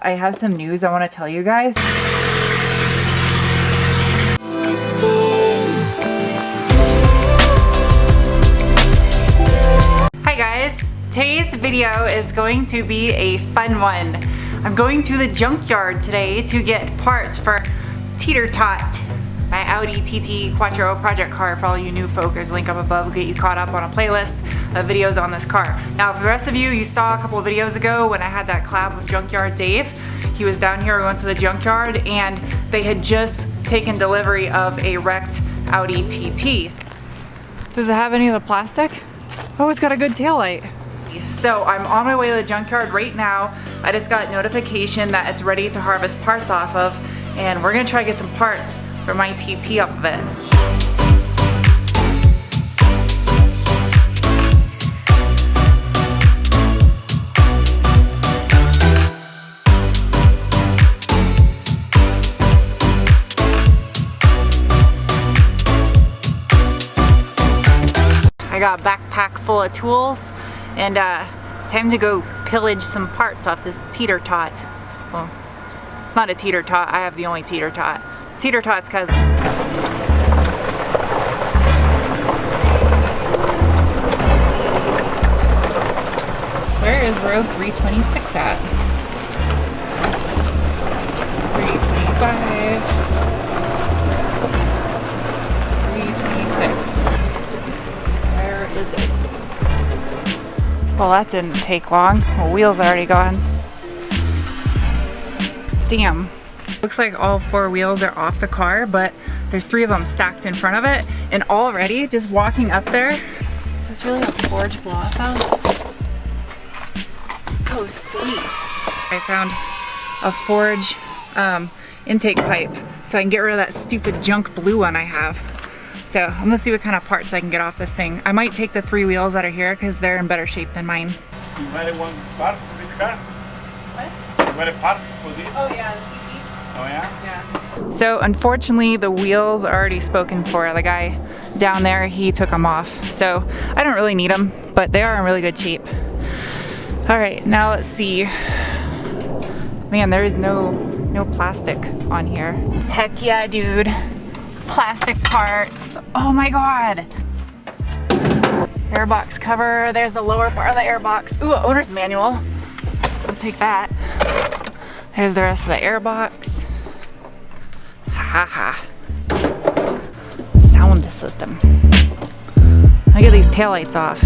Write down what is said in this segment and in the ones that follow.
I have some news I want to tell you guys. Hi guys, today's video is going to be a fun one. I'm going to the junkyard today to get parts for Teeter Tot, my Audi TT Quattro project car. For all you new folk, there's a link up above. We'll get you caught up on a playlist of videos on this car. Now for the rest of you, you saw a couple of videos ago when I had that collab with Junkyard Dave. He was down here, we went to the junkyard, and they had just taken delivery of a wrecked Audi TT. Does it have any of the plastic? Oh, it's got a good taillight. So I'm on my way to the junkyard right now. I just got notification that it's ready to harvest parts off of, and we're gonna try to get some parts for my TT off of it. I got a backpack full of tools, and it's time to go pillage some parts off this Teeter Tot. Well, it's not a Teeter Tot, I have the only Teeter Tot. It's Teeter Tot's cousin. Where is row 326 at? 325. 326. Where is it? Well, that didn't take long. The wheel's already gone. Damn. Looks like all 4 wheels are off the car, but there's 3 of them stacked in front of it. And already, just walking up there, is this really a forge blow-off valve? Oh, sweet. I found a forge intake pipe, so I can get rid of that stupid junk blue one I have. So I'm gonna see what kind of parts I can get off this thing. I might take the 3 wheels that are here because they're in better shape than mine. You might want part for this car? What? You want a part for this? Oh yeah, the TT. Oh yeah? Yeah. So unfortunately the wheels are already spoken for. The guy down there, he took them off. So I don't really need them, but they are in really good shape. All right, now let's see. Man, there is no plastic on here. Heck yeah, dude. Plastic parts. Oh my god. Airbox cover. There's the lower part of the airbox. Ooh, owner's manual. I'll take that. Here's the rest of the airbox. Haha. Sound system. I'll get these taillights off.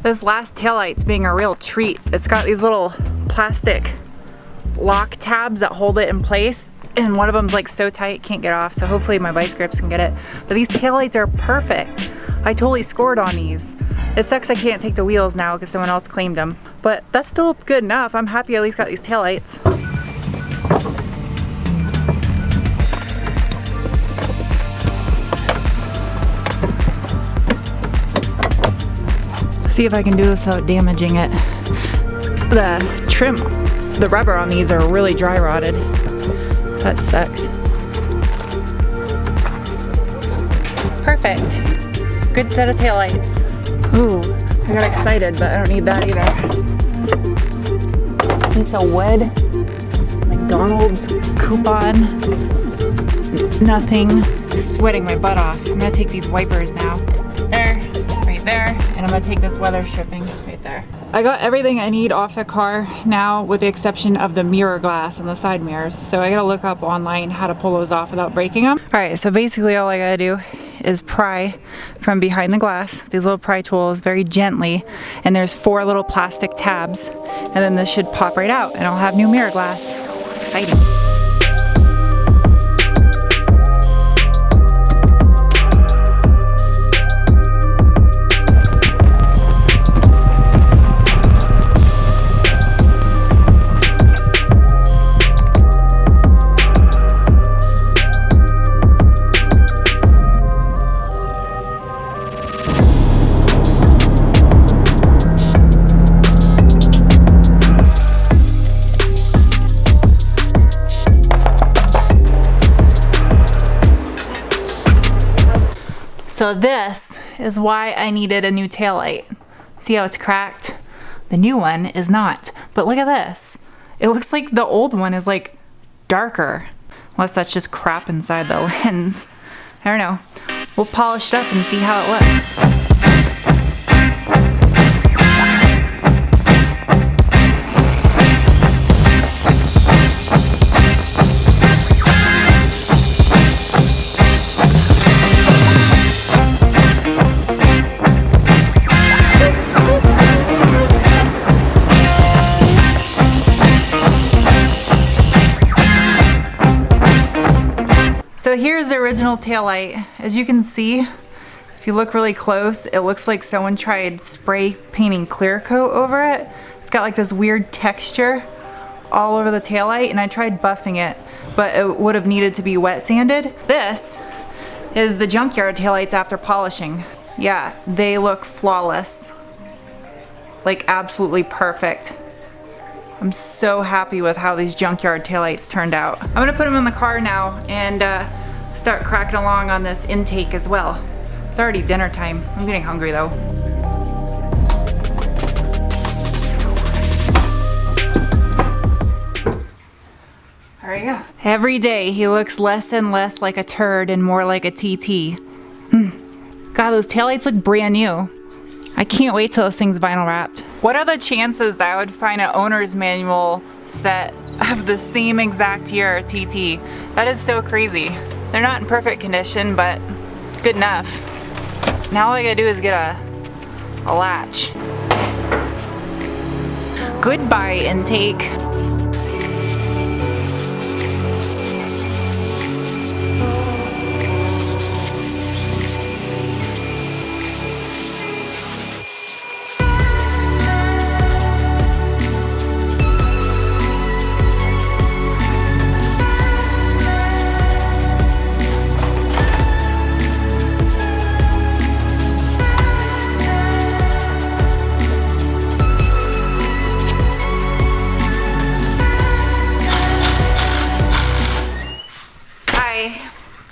This last taillight's being a real treat. It's got these little plastic lock tabs that hold it in place, and one of them's like so tight can't get off, so hopefully my vice grips can get it. But these taillights are perfect. I totally scored on these. It sucks I can't take the wheels now because someone else claimed them, but that's still good enough. I'm happy I at least got these taillights. See if I can do this without damaging it. The trim, the rubber on these are really dry rotted. That sucks. Perfect. Good set of taillights. Ooh, I got excited, but I don't need that either. Piece of wood. McDonald's coupon. Nothing. Just sweating my butt off. I'm gonna take these wipers now. There, right there, and I'm gonna take this weather stripping right there. I got everything I need off the car now, with the exception of the mirror glass and the side mirrors. So I gotta look up online how to pull those off without breaking them. All right, so basically all I gotta do is pry from behind the glass, these little pry tools, very gently, and there's 4 little plastic tabs, and then this should pop right out and I'll have new mirror glass. Exciting. So this is why I needed a new taillight. See how it's cracked? The new one is not. But look at this. It looks like the old one is like darker. Unless that's just crap inside the lens. I don't know. We'll polish it up and see how it looks. So here's the original taillight. As you can see, if you look really close, it looks like someone tried spray painting clear coat over it. It's got like this weird texture all over the taillight, and I tried buffing it, but it would have needed to be wet sanded. This is the Junkyard taillights after polishing. Yeah, they look flawless. Like absolutely perfect. I'm so happy with how these Junkyard taillights turned out. I'm gonna put them in the car now and start cracking along on this intake as well. It's already dinner time. I'm getting hungry though. There you go. Every day he looks less and less like a turd and more like a TT. God, those taillights look brand new. I can't wait till this thing's vinyl wrapped. What are the chances that I would find an owner's manual set of the same exact year TT? That is so crazy. They're not in perfect condition, but good enough. Now all I gotta do is get a latch. Goodbye, intake.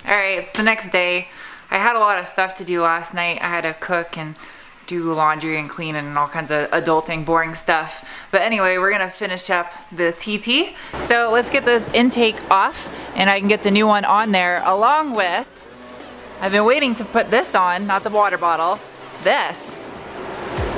Alright, it's the next day. I had a lot of stuff to do last night. I had to cook and do laundry and clean and all kinds of adulting, boring stuff. But anyway, we're gonna finish up the TT. So let's get this intake off and I can get the new one on there along with, I've been waiting to put this on, not the water bottle, this.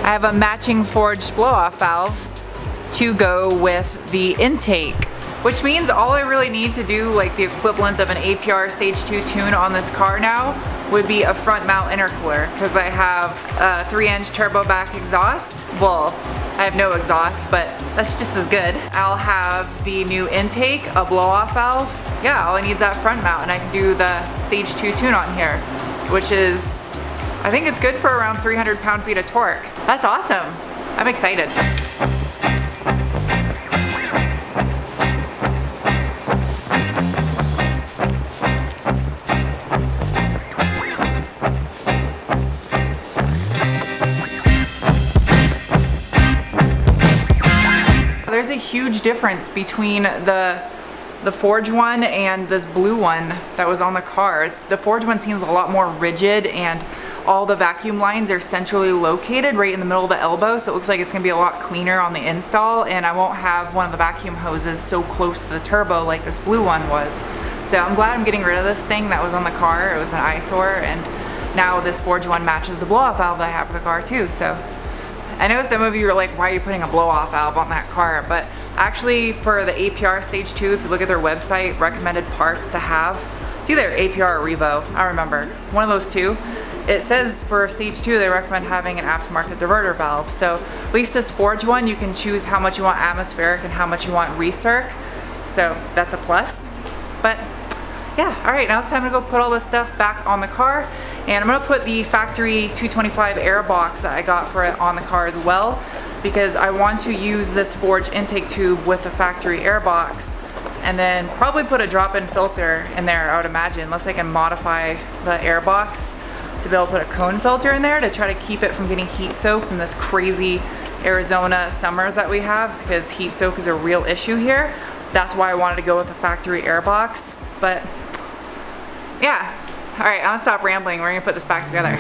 I have a matching forged blow-off valve to go with the intake. Which means all I really need to do, like the equivalent of an APR Stage 2 tune on this car now, would be a front mount intercooler, because I have a 3-inch turbo back exhaust. Well, I have no exhaust, but that's just as good. I'll have the new intake, a blow-off valve. Yeah, all I need is that front mount, and I can do the Stage 2 tune on here, which is, I think it's good for around 300 pound-feet of torque. That's awesome. I'm excited. There's a huge difference between the forge one and this blue one that was on the car. The forge one seems a lot more rigid and all the vacuum lines are centrally located right in the middle of the elbow, so it looks like it's gonna be a lot cleaner on the install, and I won't have one of the vacuum hoses so close to the turbo like this blue one was. So I'm glad I'm getting rid of this thing that was on the car. It was an eyesore, and now this forge one matches the blow-off valve that I have for the car too. So I know some of you are like, why are you putting a blow-off valve on that car? But actually for the APR Stage 2, if you look at their website, recommended parts to have, it's either APR or Revo, I remember, one of those two. It says for Stage 2 they recommend having an aftermarket diverter valve. So at least this forge one, you can choose how much you want atmospheric and how much you want recirc. So that's a plus. But yeah, all right, now it's time to go put all this stuff back on the car. And I'm gonna put the factory 225 air box that I got for it on the car as well, because I want to use this forge intake tube with the factory air box, and then probably put a drop-in filter in there, I would imagine, unless I can modify the air box to be able to put a cone filter in there to try to keep it from getting heat soaked in this crazy Arizona summers that we have, because heat soak is a real issue here. That's why I wanted to go with the factory air box. But yeah, all right, I'm gonna stop rambling. We're gonna put this back together.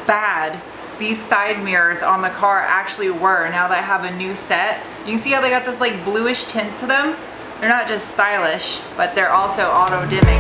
bad these side mirrors on the car actually were now that I have a new set. You can see how they got this like bluish tint to them. They're not just stylish, but they're also auto dimming.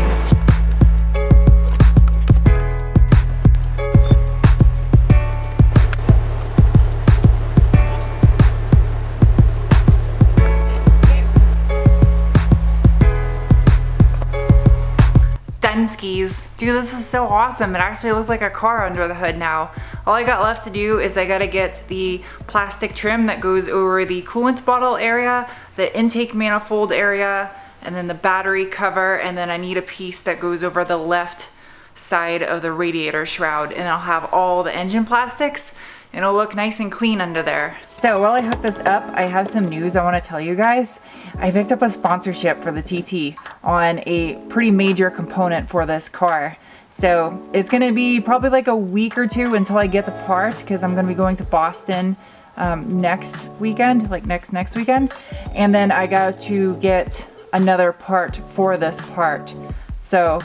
Skis. Dude, this is so awesome. It actually looks like a car under the hood now. All I got left to do is I gotta get the plastic trim that goes over the coolant bottle area, the intake manifold area, and then the battery cover, and then I need a piece that goes over the left side of the radiator shroud, and I'll have all the engine plastics and it'll look nice and clean under there. So while I hook this up, I have some news I want to tell you guys. I picked up a sponsorship for the TT on a pretty major component for this car. So it's gonna be probably like a week or two until I get the part, because I'm gonna be going to Boston next weekend, like next weekend. And then I got to get another part for this part. So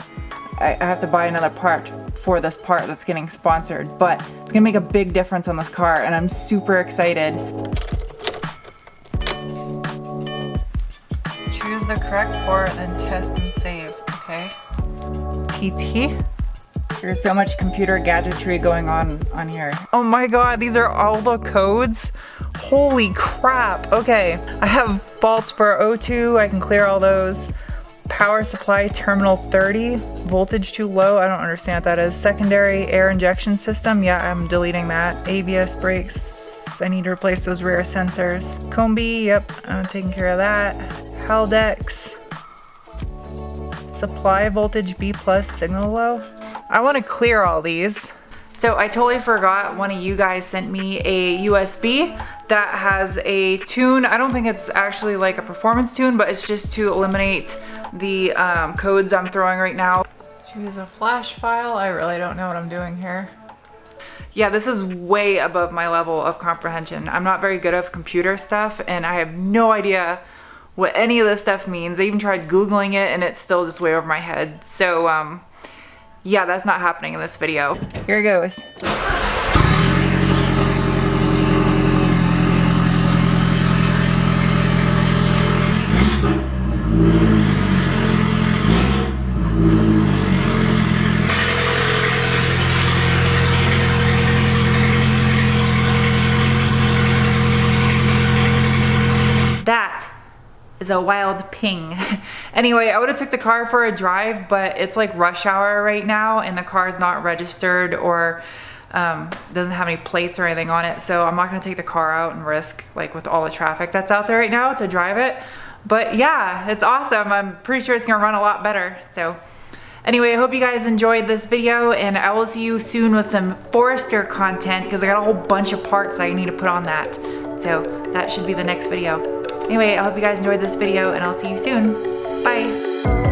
I have to buy another part for this part that's getting sponsored, but it's gonna make a big difference on this car and I'm super excited. Choose the correct port and test and save, okay. TT. There's so much computer gadgetry going on here. Oh my God, these are all the codes. Holy crap. Okay, I have faults for O2, I can clear all those. Power supply terminal 30, voltage too low, I don't understand what that is. Secondary air injection system, yeah, I'm deleting that. ABS brakes, I need to replace those rear sensors. Combi, yep, I'm taking care of that. Haldex, supply voltage B plus, signal low. I want to clear all these. So I totally forgot, one of you guys sent me a USB that has a tune. I don't think it's actually like a performance tune, but it's just to eliminate the codes I'm throwing right now. Choose a flash file. I really don't know what I'm doing here. Yeah, this is way above my level of comprehension. I'm not very good at computer stuff and I have no idea what any of this stuff means. I even tried Googling it and it's still just way over my head. So yeah, that's not happening in this video. Here it goes. That is a wild ping. Anyway, I would have took the car for a drive, but it's like rush hour right now and the car is not registered or doesn't have any plates or anything on it. So I'm not gonna take the car out and risk, like with all the traffic that's out there right now, to drive it. But yeah, it's awesome. I'm pretty sure it's gonna run a lot better. So anyway, I hope you guys enjoyed this video and I will see you soon with some Forester content because I got a whole bunch of parts I need to put on that. So that should be the next video. Anyway, I hope you guys enjoyed this video and I'll see you soon. Bye.